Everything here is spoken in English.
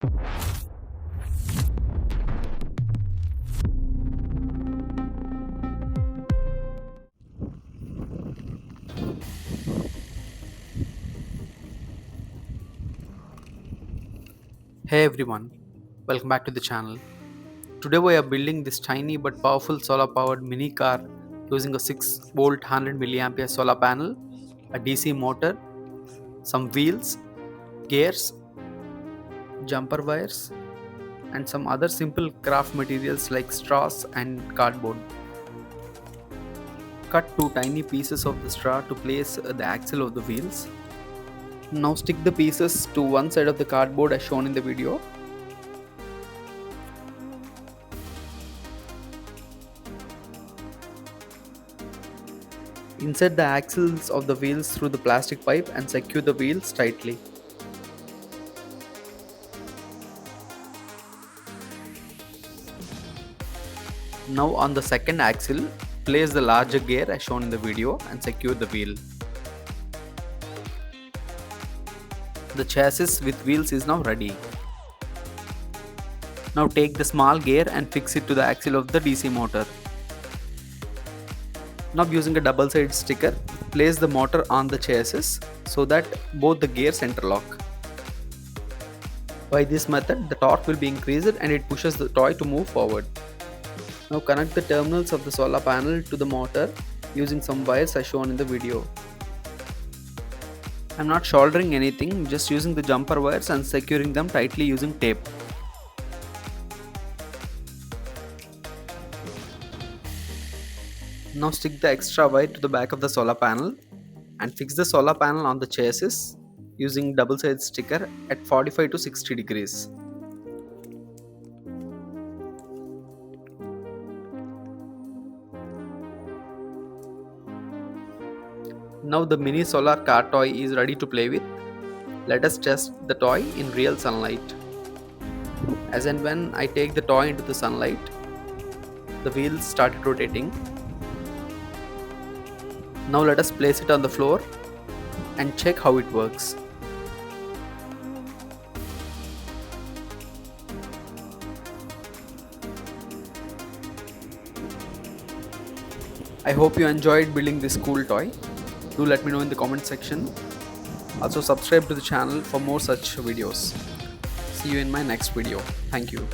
Hey everyone, welcome back to the channel. Today we are building this tiny but powerful solar powered mini car using a 6 volt 100 milliampere solar panel, a DC motor, some wheels, gears, jumper wires, and some other simple craft materials like straws and cardboard. Cut two tiny pieces of the straw to place the axle of the wheels. Now stick the pieces to one side of the cardboard as shown in the video. Insert the axles of the wheels through the plastic pipe and secure the wheels tightly. Now on the second axle, place the larger gear as shown in the video and secure the wheel. The chassis with wheels is now ready. Now take the small gear and fix it to the axle of the DC motor. Now using a double-sided sticker, place the motor on the chassis so that both the gears interlock. By this method, the torque will be increased and it pushes the toy to move forward. Now connect the terminals of the solar panel to the motor using some wires as shown in the video. I am not soldering anything, just using the jumper wires and securing them tightly using tape. Now stick the extra wire to the back of the solar panel and fix the solar panel on the chassis using double-sided sticker at 45 to 60 degrees. Now the mini solar car toy is ready to play with. Let us test the toy in real sunlight. As and when I take the toy into the sunlight, the wheels started rotating. Now let us place it on the floor and check how it works. I hope you enjoyed building this cool toy. Do let me know in the comment section. Also subscribe to the channel for more such videos. See you in my next video. Thank you.